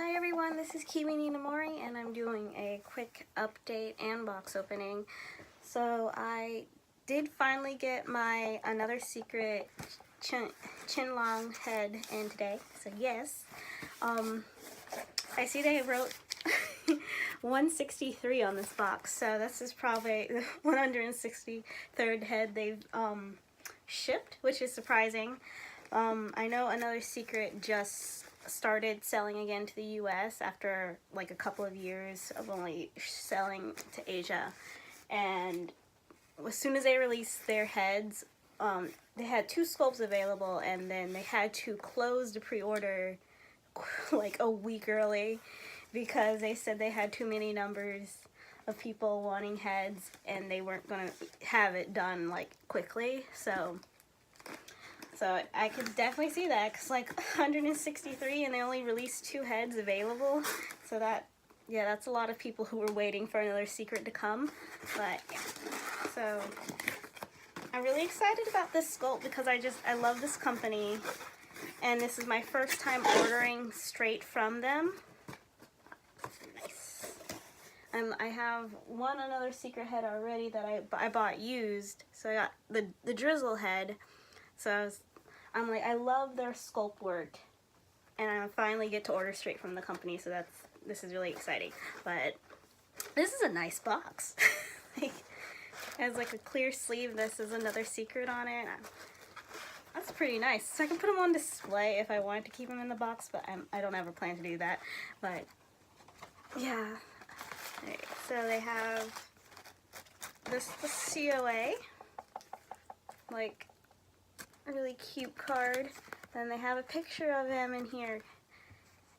Hi everyone, this is Kiwi Ninamori and I'm doing a quick update and box opening. So I did finally get my another secret Chenlong head in today, so yes. I see they wrote 163 on this box, so this is probably the 163rd head they've shipped, which is surprising. I know Another Secret just started selling again to the US after like a couple of years of only selling to Asia, and as soon as they released their heads, they had 2 sculpts available, and then they had to close the pre-order like a week early because they said they had too many numbers of people wanting heads and they weren't gonna have it done like quickly. So I could definitely see that, because like 163 and they only released 2 heads available. So that's a lot of people who were waiting for Another Secret to come. But yeah, so I'm really excited about this sculpt because I love this company, and this is my first time ordering straight from them. Nice. I have one Another Secret head already that I bought used. So I got the Drizzle head. So I'm like, I love their sculpt work, and I finally get to order straight from the company, so this is really exciting. But this is a nice box. Like, it has like a clear sleeve. This is Another Secret on it. That's pretty nice. So I can put them on display if I wanted to keep them in the box, but I don't ever plan to do that. But yeah. Right, so they have the COA, like a really cute card. Then they have a picture of him in here,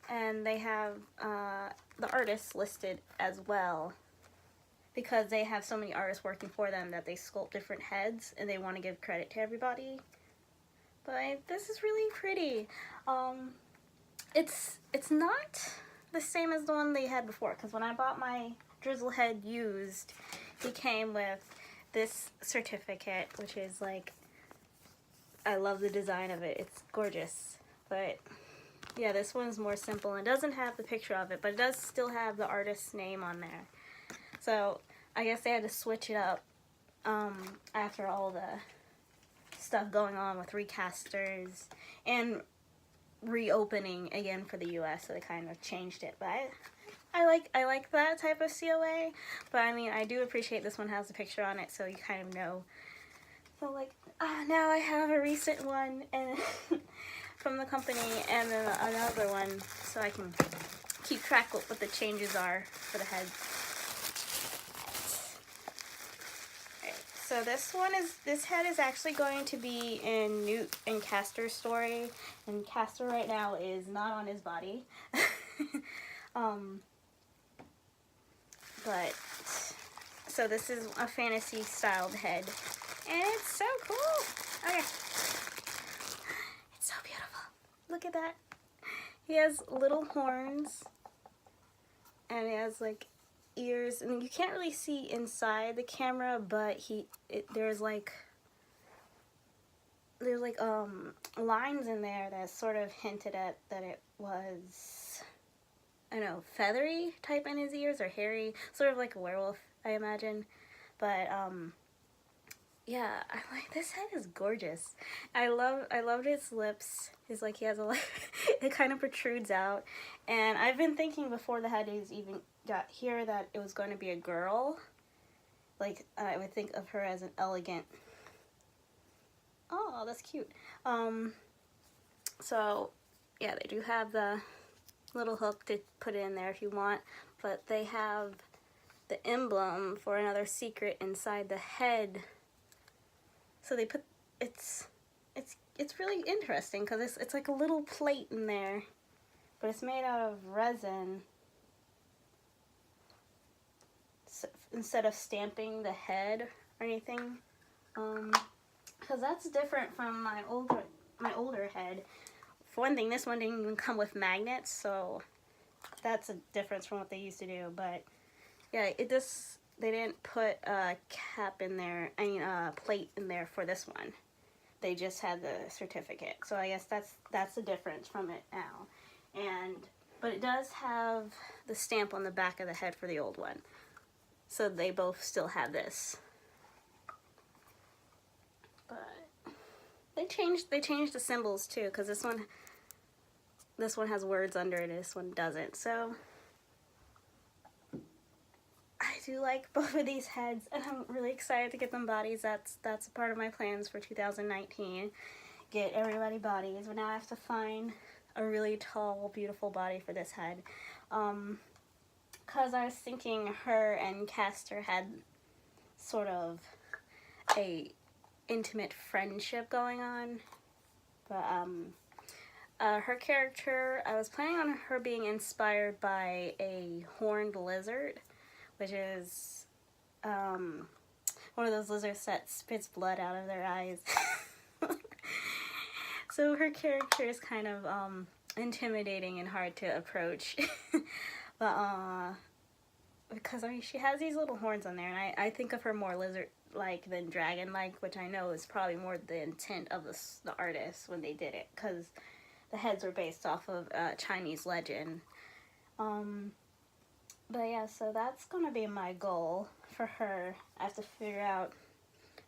and they have the artists listed as well, because they have so many artists working for them that they sculpt different heads and they want to give credit to everybody. But this is really pretty. It's not the same as the one they had before, because when I bought my Drizzle head used, he came with this certificate, which is like, I love the design of it. It's gorgeous. But yeah, this one's more simple and doesn't have the picture of it, but it does still have the artist's name on there. So I guess they had to switch it up after all the stuff going on with recasters and reopening again for the US, so they kind of changed it. But I like that type of COA, but I mean, I do appreciate this one has a picture on it, so you kind of know. So like, now I have a recent one and from the company, and then another one, so I can keep track of what the changes are for the heads. Right, so this head is actually going to be in Newt and Castor's story, and Castor right now is not on his body. But so this is a fantasy styled head. And it's so cool. Okay. It's so beautiful. Look at that. He has little horns, and he has like ears, and you can't really see inside the camera, but there's like lines in there that sort of hinted at that it was, I don't know, feathery type in his ears, or hairy, sort of like a werewolf, I imagine. But yeah, I like this head is gorgeous. I loved his lips. He's like, he has a like it kind of protrudes out, and I've been thinking before the head is even got here that it was going to be a girl. Like, I would think of her as an elegant. Oh, that's cute. So yeah, they do have the little hook to put it in there if you want, but they have the emblem for Another Secret inside the head. So they put, it's really interesting, because it's like a little plate in there, but it's made out of resin. So instead of stamping the head or anything, because that's different from my older head. For one thing, this one didn't even come with magnets, so that's a difference from what they used to do. But yeah, they didn't put a cap in there, I mean a plate in there for this one. They just had the certificate. So I guess that's the difference from it now. And But it does have the stamp on the back of the head for the old one. So they both still have this. But they changed the symbols too, because this one has words under it and this one doesn't. So I do like both of these heads, and I'm really excited to get them bodies. That's a part of my plans for 2019. Get everybody bodies. But now I have to find a really tall, beautiful body for this head. Because I was thinking her and Castor had sort of a intimate friendship going on. But her character, I was planning on her being inspired by a horned lizard, which is one of those lizards that spits blood out of their eyes. So her character is kind of intimidating and hard to approach. But because I mean, she has these little horns on there, and I think of her more lizard-like than dragon-like, which I know is probably more the intent of the artist when they did it, because the heads were based off of Chinese legend. But yeah, so that's gonna be my goal for her. I have to figure out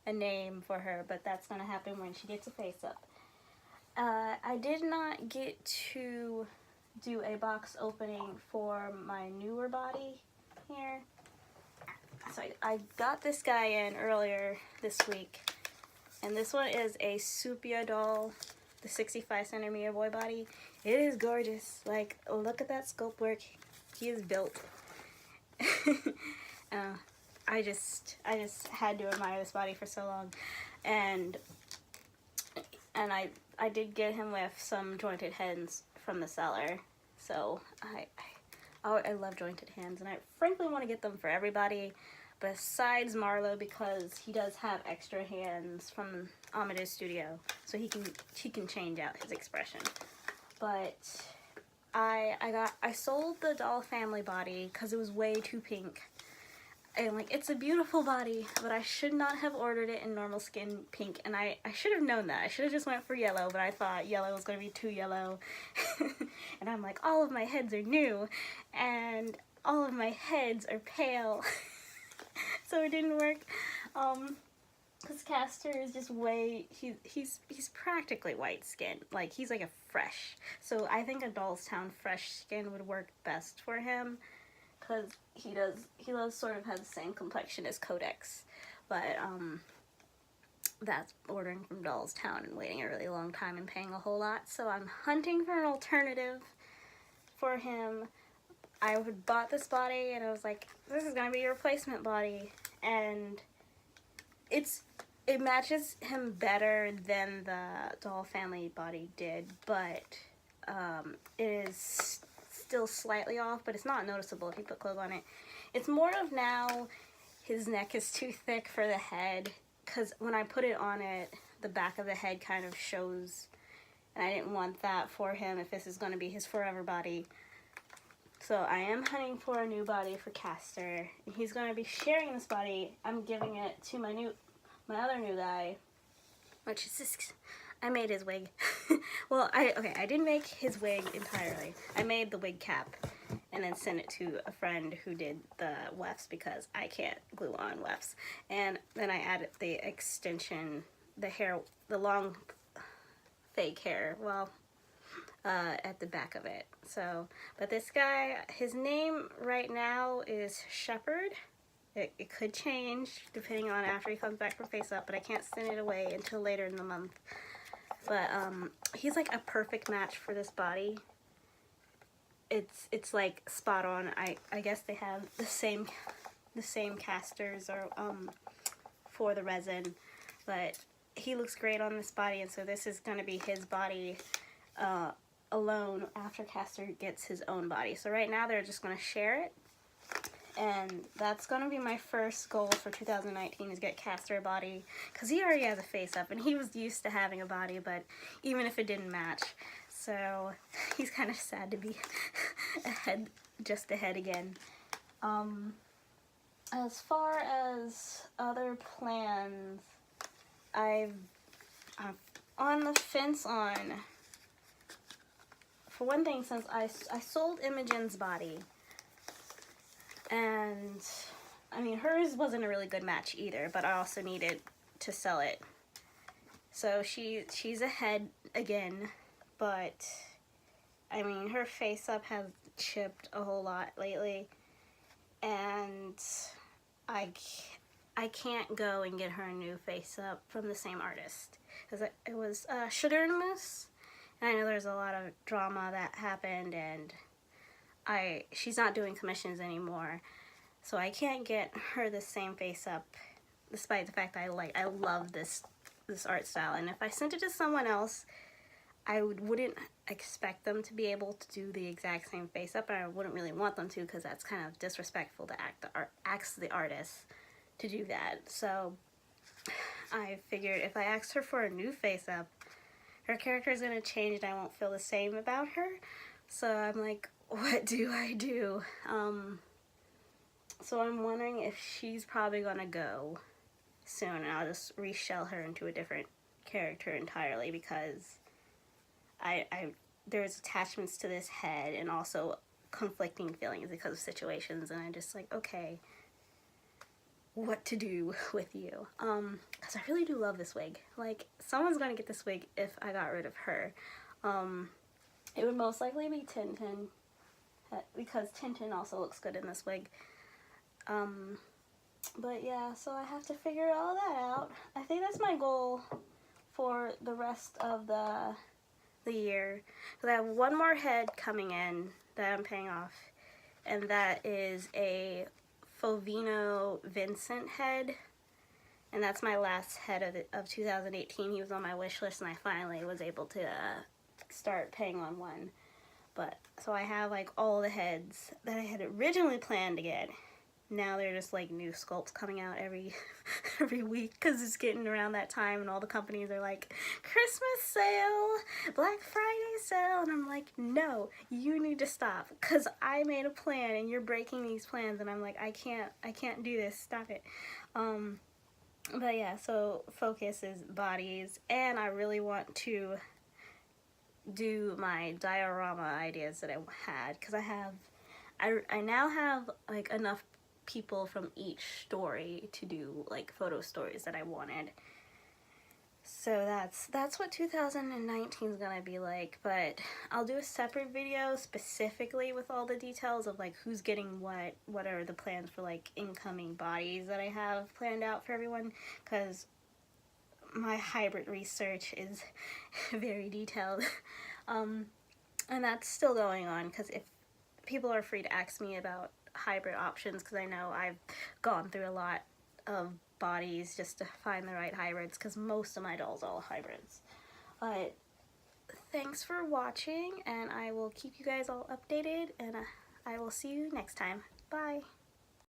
a name for her, but that's gonna happen when she gets a face up. I did not get to do a box opening for my newer body here. So I got this guy in earlier this week, and this one is a supia doll, the 65 centimeter boy body. It is gorgeous. Like, look at that sculpt work. He is built. I just had to admire this body for so long, and I did get him with some jointed hands from the seller. So I love jointed hands, and I frankly want to get them for everybody besides Marlo, because he does have extra hands from Amadeus Studio, so he can change out his expression. But I sold the doll family body because it was way too pink. And like, it's a beautiful body, but I should not have ordered it in normal skin pink, and I should have known that. I should have just went for yellow, but I thought yellow was going to be too yellow. And I'm like, all of my heads are new, and all of my heads are pale. So it didn't work. Because Castor is just way, he's practically white skin. Like, he's like a fresh. So I think a Dollstown fresh skin would work best for him, because he does sort of have the same complexion as Codex. But that's ordering from Dollstown and waiting a really long time and paying a whole lot. So I'm hunting for an alternative for him. I had bought this body and I was like, this is gonna be your replacement body, and it matches him better than the doll family body did, but it is still slightly off, but it's not noticeable if you put clothes on it. It's more of now his neck is too thick for the head, because when I put it on it, the back of the head kind of shows, and I didn't want that for him if this is going to be his forever body. So I am hunting for a new body for Castor. He's going to be sharing this body. I'm giving it to my other new guy, which is this. I made his wig. Well, I didn't make his wig entirely. I made the wig cap and then sent it to a friend who did the wefts, because I can't glue on wefts. And then I added the extension, the hair, the long fake hair, well, at the back of it. So, but this guy, his name right now is Shepherd. It could change depending on after he comes back from Face Up, but I can't send it away until later in the month. But he's like a perfect match for this body. It's like spot on. I guess they have the same casters or for the resin, but he looks great on this body, and so this is going to be his body alone after Castor gets his own body. So right now they're just going to share it, and that's going to be my first goal for 2019, is get Castor a body, because he already has a face up and he was used to having a body, but even if it didn't match, so he's kind of sad to be just ahead again. As far as other plans, I'm on the fence on for one thing, since I sold Imogen's body, and I mean hers wasn't a really good match either, but I also needed to sell it. So she's ahead again, but I mean her face up has chipped a whole lot lately, and I can't go and get her a new face up from the same artist, because it was Sugar and Mousse, and I know there's a lot of drama that happened, and she's not doing commissions anymore, so I can't get her the same face up, despite the fact that I love this art style. And if I sent it to someone else, I wouldn't expect them to be able to do the exact same face up, and I wouldn't really want them to, because that's kind of disrespectful to ask the artist to do that. So I figured if I asked her for a new face up, her character is going to change and I won't feel the same about her. So I'm like, what do I do? So I'm wondering if she's probably going to go soon, and I'll just reshell her into a different character entirely, because there's attachments to this head and also conflicting feelings because of situations, and I'm just like, okay, what to do with you? Because I really do love this wig. Like, someone's gonna get this wig if I got rid of her. It would most likely be Tintin, because Tintin also looks good in this wig. But yeah, so I have to figure all that out. I think that's my goal for the rest of the year. Because I have one more head coming in that I'm paying off, and that is a Fovino Vincent head, and that's my last head of 2018. He was on my wish list, and I finally was able to start paying on one. But so I have like all the heads that I had originally planned to get. Now they're just like new sculpts coming out every week, because it's getting around that time and all the companies are like, Christmas sale, Black Friday sale, and I'm like, no, you need to stop, because I made a plan and you're breaking these plans, and I'm like, I can't do this, stop it. But yeah, so focus is bodies, and I really want to do my diorama ideas that I had, because I now have like enough people from each story to do like photo stories that I wanted. So that's what 2019 is gonna be like, but I'll do a separate video specifically with all the details of like who's getting what are the plans for like incoming bodies that I have planned out for everyone, because my hybrid research is very detailed. And that's still going on, because if people are free to ask me about hybrid options, because I know I've gone through a lot of bodies just to find the right hybrids, because most of my dolls are all hybrids. But thanks for watching, and I will keep you guys all updated, and I will see you next time. Bye!